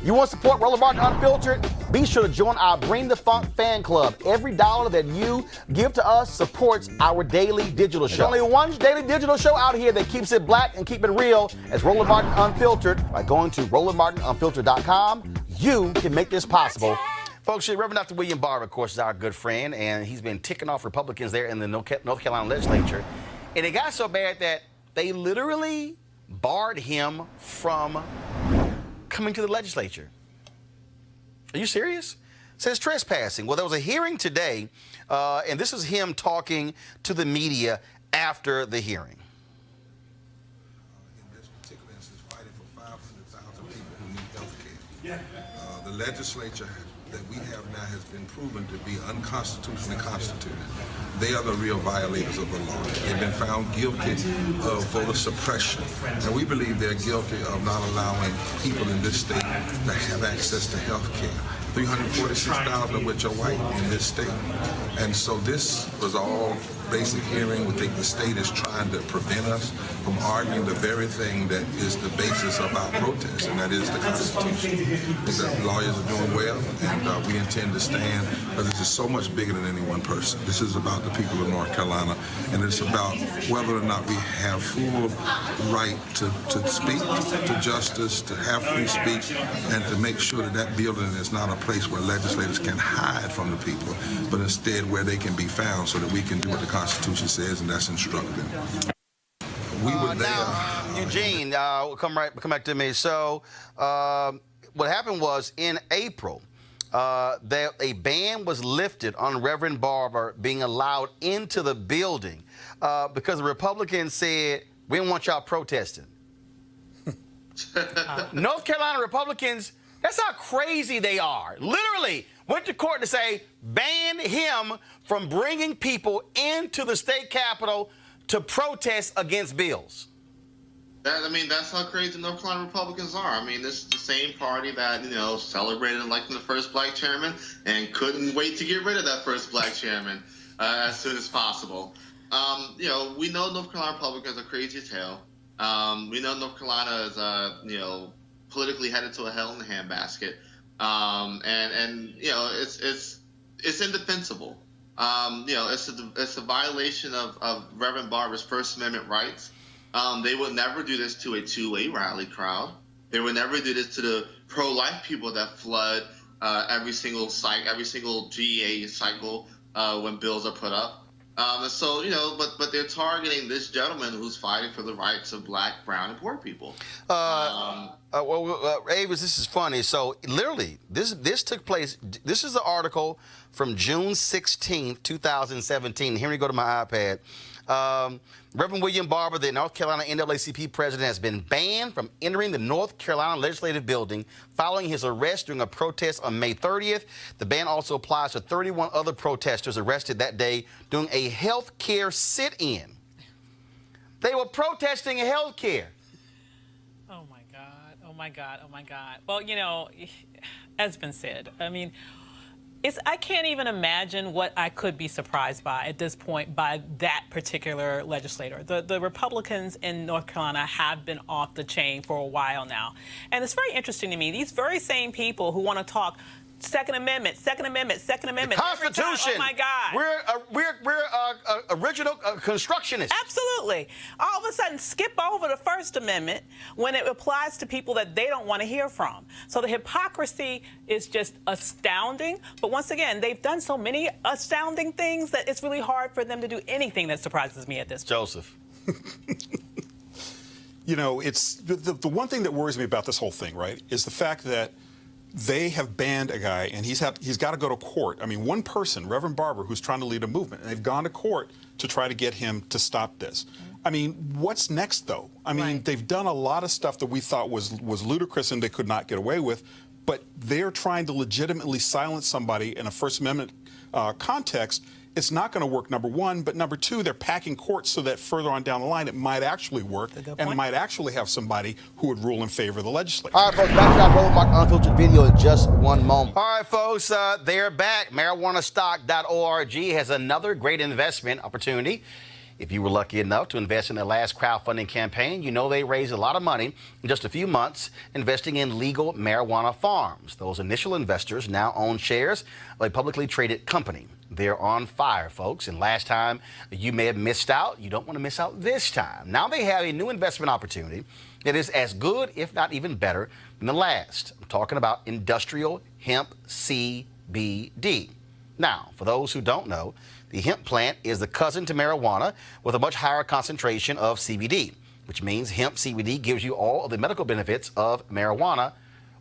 You want to support Roland Martin Unfiltered? Be sure to join our Bring the Funk fan club. Every dollar that you give to us supports our daily digital show. There's only one daily digital show out here that keeps it black and keep it real as Roland Martin Unfiltered. By going to RolandMartinUnfiltered.com, you can make this possible. Folks, Reverend Dr. William Barber, of course, is our good friend, and he's been ticking off Republicans there in the North Carolina legislature. And it got so bad that they literally barred him from coming to the legislature. Are you serious? Says trespassing. Well, there was a hearing today, and this is him talking to the media after the hearing. In this particular instance, fighting for 500,000 people who need health care. The legislature that we have now has been proven to be unconstitutionally constituted. They are the real violators of the law. They've been found guilty of voter suppression. And we believe they're guilty of not allowing people in this state to have access to health care. 346,000 of which are white in this state. And so this was all basic hearing. We think the state is trying to prevent us from arguing the very thing that is the basis of our protest, and that is the Constitution. I think that lawyers are doing well, and we intend to stand, because this is so much bigger than any one person. This is about the people of North Carolina, and it's about whether or not we have full right to speak, to justice, to have free speech, and to make sure that that building is not a place where legislators can hide from the people, but instead where they can be found so that we can do what the Constitution says, and that's instruct them. We were there. Now, Eugene, come back to me. So what happened was in April, that a ban was lifted on Reverend Barber being allowed into the building because the Republicans said, we don't want y'all protesting. North Carolina Republicans, that's how crazy they are. Literally went to court to say, ban him from bringing people into the state capitol to protest against bills. That's how crazy North Carolina Republicans are. I mean, this is the same party that, celebrated electing the first black chairman and couldn't wait to get rid of that first black chairman as soon as possible. We know North Carolina Republicans are crazy as hell. We know North Carolina is, politically headed to a hell in the handbasket. It's indefensible. It's a violation of Reverend Barber's First Amendment rights. They would never do this to a two-way rally crowd. They would never do this to the pro-life people that flood every single GA cycle when bills are put up. But they're targeting this gentleman who's fighting for the rights of black, brown, and poor people. Avis, this is funny. So literally, this took place. This is the article from June 16th, 2017. Here we go to my iPad. Reverend William Barber, the North Carolina NAACP president, has been banned from entering the North Carolina Legislative Building following his arrest during a protest on May 30th. The ban also applies to 31 other protesters arrested that day during a health care sit-in. They were protesting health care. Oh, my God. Oh, my God. Oh, my God. Well, as been said, I can't even imagine what I could be surprised by at this point by that particular legislator. The Republicans in North Carolina have been off the chain for a while now. And it's very interesting to me. These very same people who want to talk Second Amendment, Second Amendment, Second Amendment. The Constitution. Oh, my God. We're original constructionists. Absolutely. All of a sudden, skip over the First Amendment when it applies to people that they don't want to hear from. So the hypocrisy is just astounding. But once again, they've done so many astounding things that it's really hard for them to do anything that surprises me at this point. Joseph. It's the one thing that worries me about this whole thing, right, is the fact that they have banned a guy, and he's got to go to court. One person, Reverend Barber, who's trying to lead a movement, and they've gone to court to try to get him to stop this. What's next, though? Right. They've done a lot of stuff that we thought was ludicrous and they could not get away with, but they're trying to legitimately silence somebody in a First Amendment context. It's not going to work, number one, but number two, they're packing courts so that further on down the line it might actually work and might actually have somebody who would rule in favor of the legislature. All right, folks, back to our Roland Martin Unfiltered video in just one moment. All right, folks, they're back. MarijuanaStock.org has another great investment opportunity. If you were lucky enough to invest in their last crowdfunding campaign, you know they raised a lot of money in just a few months investing in legal marijuana farms. Those initial investors now own shares of a publicly traded company. They're on fire, folks, and last time you may have missed out. You don't want to miss out this time. Now they have a new investment opportunity that is as good, if not even better, than the last. I'm talking about industrial hemp CBD. Now, for those who don't know, the hemp plant is the cousin to marijuana with a much higher concentration of CBD, which means hemp CBD gives you all of the medical benefits of marijuana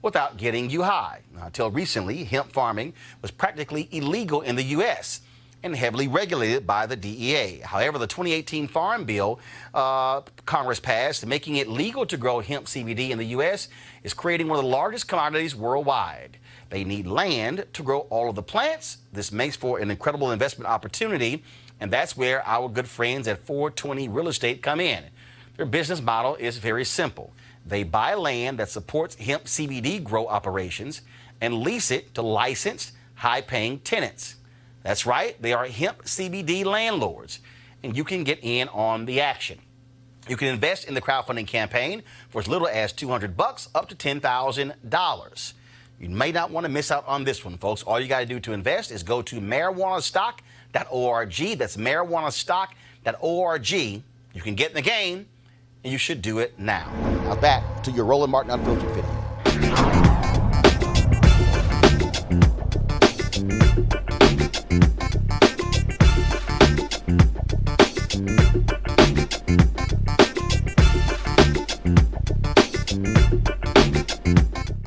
without getting you high. Now, until recently, hemp farming was practically illegal in the U.S. and heavily regulated by the DEA. However, the 2018 Farm Bill Congress passed, making it legal to grow hemp CBD in the U.S., is creating one of the largest commodities worldwide. They need land to grow all of the plants. This makes for an incredible investment opportunity, and that's where our good friends at 420 Real Estate come in. Their business model is very simple. They buy land that supports hemp CBD grow operations and lease it to licensed, high-paying tenants. That's right, they are hemp CBD landlords, and you can get in on the action. You can invest in the crowdfunding campaign for as little as $200 up to $10,000. You may not want to miss out on this one, folks. All you got to do to invest is go to marijuanastock.org. That's marijuanastock.org. You can get in the game, and you should do it now. Now back to your Roland Martin Unfiltered video.